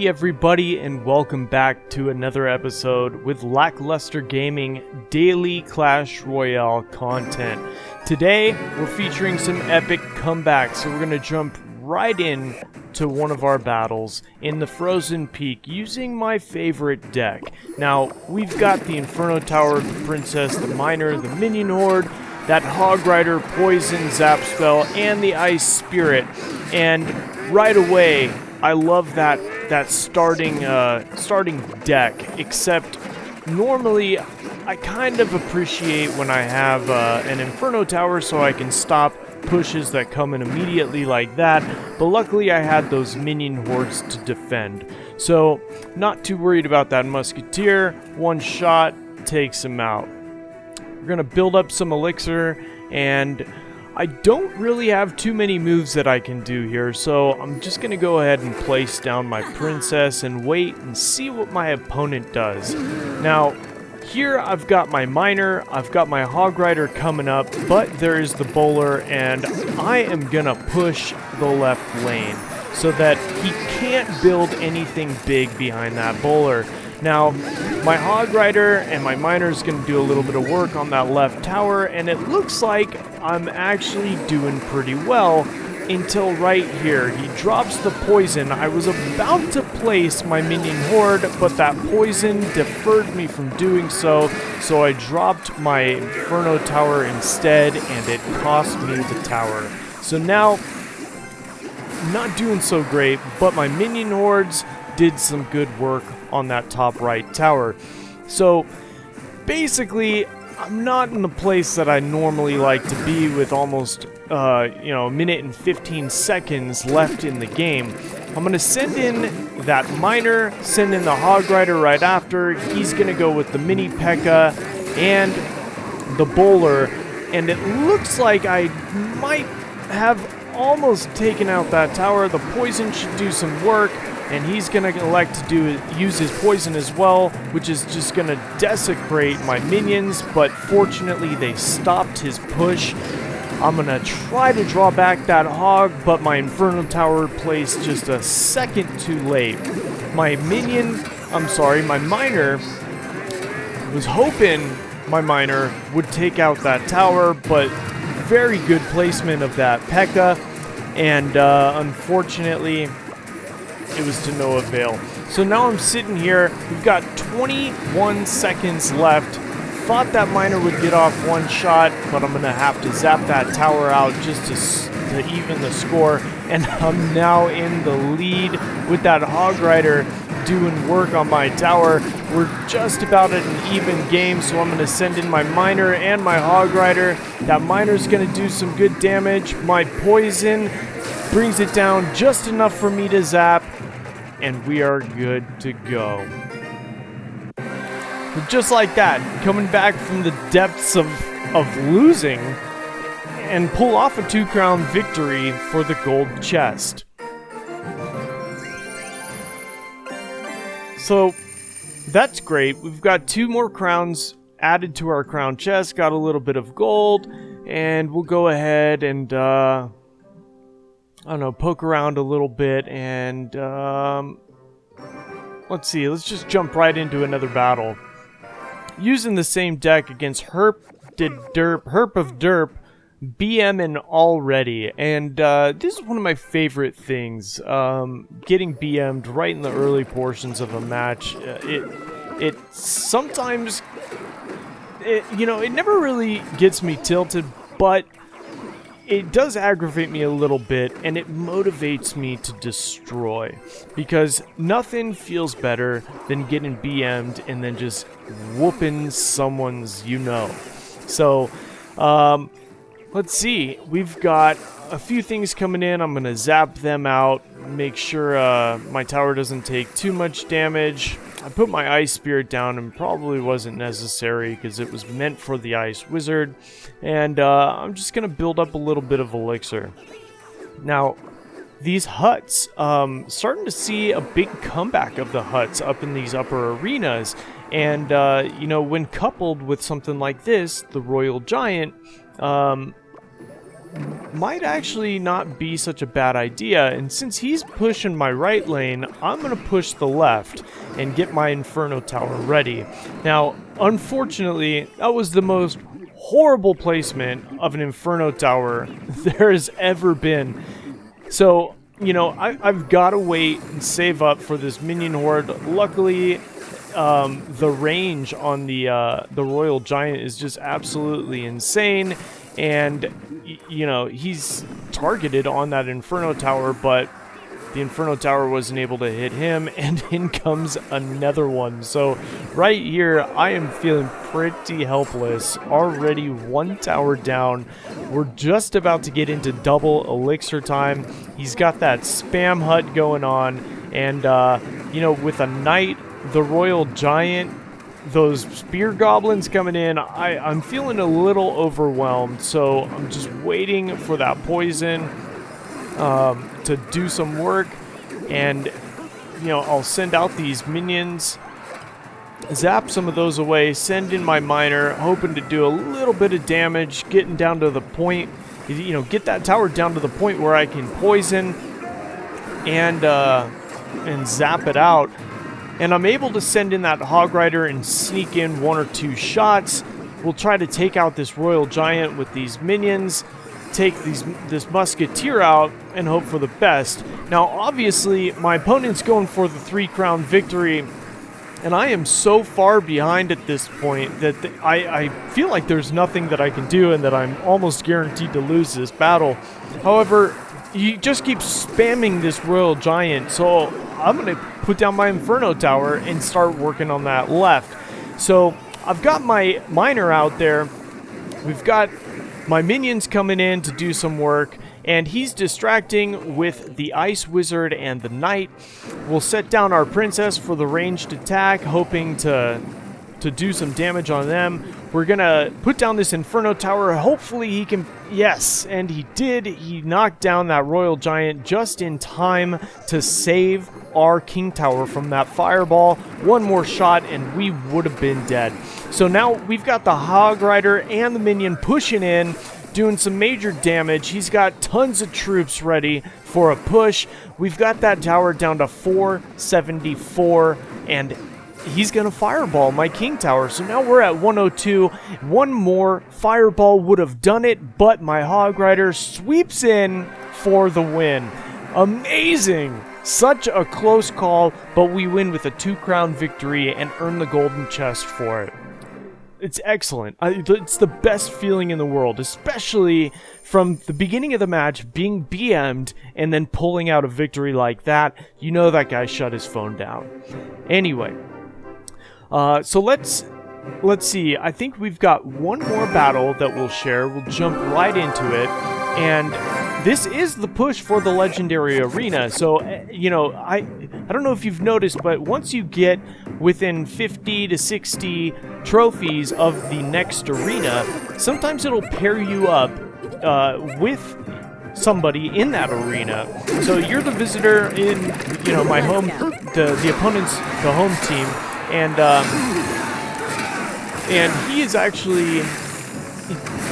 Hey everybody, and welcome back to another episode with Lackluster Gaming Daily Clash Royale content. Today, we're featuring some epic comebacks, so we're going to jump right in to one of our battles in the Frozen Peak using my favorite deck. Now, we've got the Inferno Tower, the Princess, the Miner, the Minion Horde, that Hog Rider, Poison, Zap Spell, and the Ice Spirit. And right away, I love that starting deck, except normally I kind of appreciate when I have an Inferno Tower so I can stop pushes that come in immediately like that, but luckily I had those Minion Hordes to defend. So, not too worried about that Musketeer. One shot takes him out. We're going to build up some elixir, and I don't really have too many moves that I can do here, so I'm just going to go ahead and place down my Princess and wait and see what my opponent does. Now, here I've got my Miner, I've got my Hog Rider coming up, but there is the Bowler, and I am going to push the left lane so that he can't build anything big behind that Bowler. Now, my Hog Rider and my Miner is going to do a little bit of work on that left tower, and it looks like I'm actually doing pretty well until right here. He drops the poison. I was about to place my Minion Horde, but that poison deferred me from doing so, so I dropped my Inferno Tower instead, and it cost me the tower. So now, not doing so great, but my Minion Hordes did some good work on that top right tower. So basically, I'm not in the place that I normally like to be with almost a minute and 15 seconds left in the game. I'm going to send in that Miner, send in the Hog Rider right after. He's going to go with the Mini P.E.K.K.A. and the Bowler, and it looks like I might have almost taken out that tower. The poison should do some work, and he's going to elect to use his poison as well, which is just going to desecrate my minions, but fortunately they stopped his push. I'm going to try to draw back that hog, but my Inferno Tower placed just a second too late. My Miner was hoping my Miner would take out that tower, but very good placement of that P.E.K.K.A. and unfortunately it was to no avail. So now I'm sitting here, we've got 21 seconds left. Thought that Miner would get off one shot, but I'm gonna have to zap that tower out just to even the score, and I'm now in the lead with that Hog Rider doing work on my tower. We're just about at an even game, so I'm going to send in my Miner and my Hog Rider. That Miner's going to do some good damage. My poison brings it down just enough for me to zap, and we are good to go. But just like that, coming back from the depths of losing, and pull off a 2-crown victory for the gold chest. So, that's great. We've got 2 more crowns added to our crown chest, got a little bit of gold, and we'll go ahead and, poke around a little bit, and, let's see, let's just jump right into another battle. Using the same deck against Herp of Derp, BMing already, and this is one of my favorite things, getting BM'd right in the early portions of a match. It sometimes, it never really gets me tilted, but it does aggravate me a little bit, and it motivates me to destroy, because nothing feels better than getting BM'd and then just whooping someone's So, let's see, we've got a few things coming in. I'm going to zap them out, make sure my tower doesn't take too much damage. I put my Ice Spirit down, and probably wasn't necessary because it was meant for the Ice Wizard. And I'm just going to build up a little bit of elixir. Now, these huts, starting to see a big comeback of the huts up in these upper arenas. And, when coupled with something like this, the Royal Giant, might actually not be such a bad idea, and since he's pushing my right lane, I'm going to push the left and get my Inferno Tower ready. Now, unfortunately, that was the most horrible placement of an Inferno Tower there has ever been. So, you know, I've got to wait and save up for this minion horde. Luckily, the range on the Royal Giant is just absolutely insane, and you know, he's targeted on that Inferno Tower, but the Inferno Tower wasn't able to hit him, and in comes another one. So right here, I am feeling pretty helpless. Already one tower down. We're just about to get into double elixir time. He's got that spam hut going on, and you know, with a knight, the Royal Giant, those spear goblins coming in, I'm feeling a little overwhelmed, so I'm just waiting for that poison to do some work, and you know, I'll send out these minions, zap some of those away, send in my miner, hoping to do a little bit of damage, getting down to the point, you know, get that tower down to the point where I can poison and zap it out. And I'm able to send in that Hog Rider and sneak in 1 or 2 shots. We'll try to take out this Royal Giant with these minions, take this Musketeer out, and hope for the best. Now, obviously, my opponent's going for the 3-crown victory, and I am so far behind at this point that I feel like there's nothing that I can do and that I'm almost guaranteed to lose this battle. However, he just keeps spamming this Royal Giant, so I'm going to put down my Inferno Tower and start working on that left. So I've got my miner out there. We've got my minions coming in to do some work, and he's distracting with the Ice Wizard and the Knight. We'll set down our Princess for the ranged attack, hoping to do some damage on them. We're gonna put down this Inferno Tower. Hopefully he can... Yes, and he did. He knocked down that Royal Giant just in time to save our King Tower from that fireball. One more shot and we would have been dead. So now we've got the Hog Rider and the minion pushing in, doing some major damage. He's got tons of troops ready for a push. We've got that tower down to 474, and he's going to fireball my King Tower. So now we're at 102. One more fireball would have done it, but my Hog Rider sweeps in for the win. Amazing! Such a close call, but we win with a 2-crown victory and earn the golden chest for it. It's excellent. It's the best feeling in the world, especially from the beginning of the match being BM'd and then pulling out a victory like that. You know that guy shut his phone down. Anyway, so let's see. I think we've got one more battle that we'll share. We'll jump right into it, and this is the push for the Legendary Arena. So, you know, I don't know if you've noticed, but once you get within 50 to 60 trophies of the next arena, sometimes it'll pair you up with somebody in that arena. So you're the visitor in, you know, my home, the opponent's the home team, and he is actually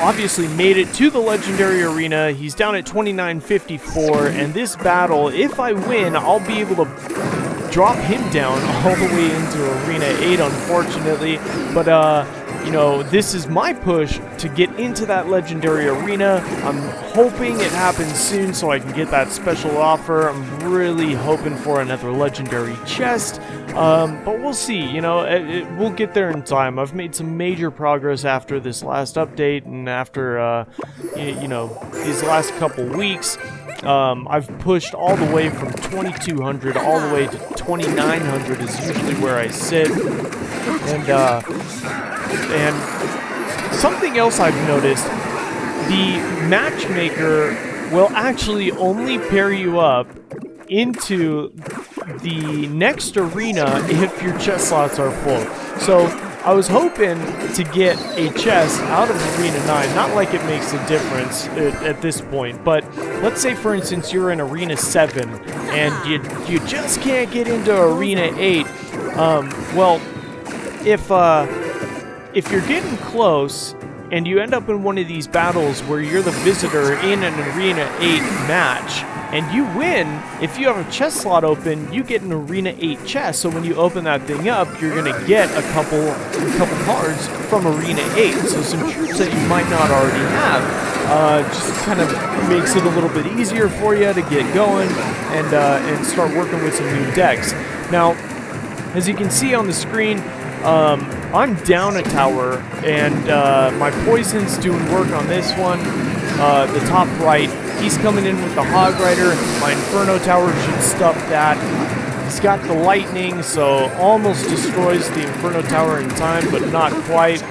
obviously made it to the Legendary Arena. He's down at 2954, and this battle, if I win, I'll be able to drop him down all the way into Arena 8, unfortunately. But, you know, this is my push to get into that Legendary Arena. I'm hoping it happens soon so I can get that special offer. I'm really hoping for another Legendary chest. But we'll see, you know, we'll get there in time. I've made some major progress after this last update and after, you know, these last couple weeks. I've pushed all the way from 2200 all the way to 2900 is usually where I sit. And something else I've noticed, the matchmaker will actually only pair you up into the next arena if your chest slots are full. So I was hoping to get a chest out of Arena 9, not like it makes a difference at this point, but let's say for instance you're in Arena 7 and you just can't get into Arena 8. Well, if you're getting close and you end up in one of these battles where you're the visitor in an Arena 8 match, and you win. If you have a chest slot open, you get an Arena 8 chest, so when you open that thing up, you're going to get a couple cards from Arena 8, so some troops that you might not already have. Just kind of makes it a little bit easier for you to get going and start working with some new decks. Now, as you can see on the screen, I'm down a tower, and my poison's doing work on this one. The top right, he's coming in with the Hog Rider. My Inferno tower should stuff that. He's got the lightning, so almost destroys the Inferno tower in time, but not quite.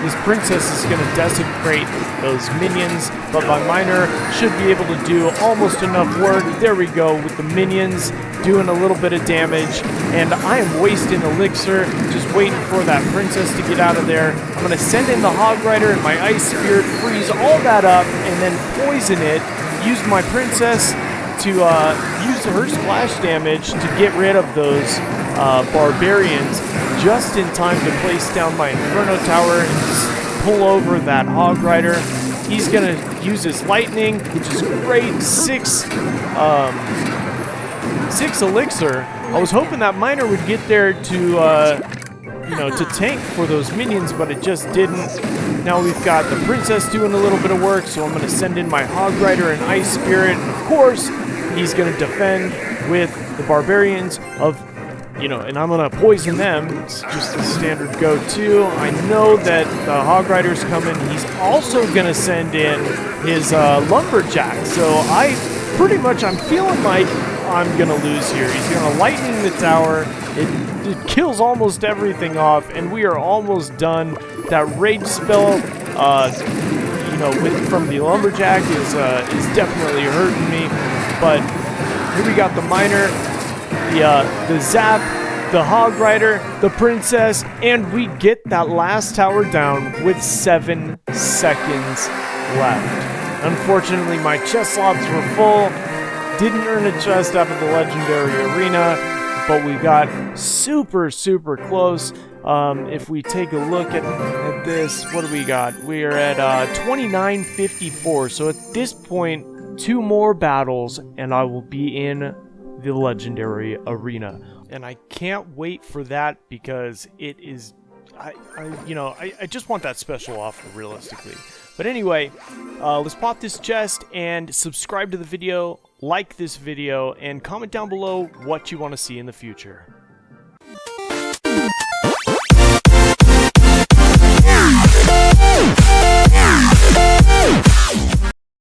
His princess is going to desecrate those minions, but my miner should be able to do almost enough work. There we go, with the minions doing a little bit of damage, and I am wasting elixir, just waiting for that princess to get out of there. I'm going to send in the Hog Rider and my Ice Spirit, freeze all that up, and then poison it, use my princess to use her splash damage to get rid of those barbarians just in time to place down my Inferno tower and pull over that Hog Rider. He's going to use his lightning, which is great. 6 elixir. I was hoping that miner would get there to to tank for those minions, but it just didn't. Now we've got the princess doing a little bit of work, so I'm going to send in my Hog Rider and Ice Spirit, and of course he's going to defend with the barbarians of, and I'm going to poison them. It's just the standard go-to. I know that the Hog Rider's coming. He's also going to send in his Lumberjack, so I'm feeling like I'm going to lose here. He's going to lightning the tower. It kills almost everything off, and we are almost done. That rage spell, from the Lumberjack is definitely hurting me. But here we got the miner, the zap, the Hog Rider, the princess, and we get that last tower down with 7 seconds left. Unfortunately, my chest slots were full. Didn't earn a chest out of the Legendary Arena, but we got super, super close. If we take a look at this, what do we got? We are at 2954, so at this point, 2 more battles, and I will be in the Legendary Arena. And I can't wait for that because it is, I just want that special offer, realistically. But anyway, let's pop this chest and subscribe to the video, like this video, and comment down below what you want to see in the future.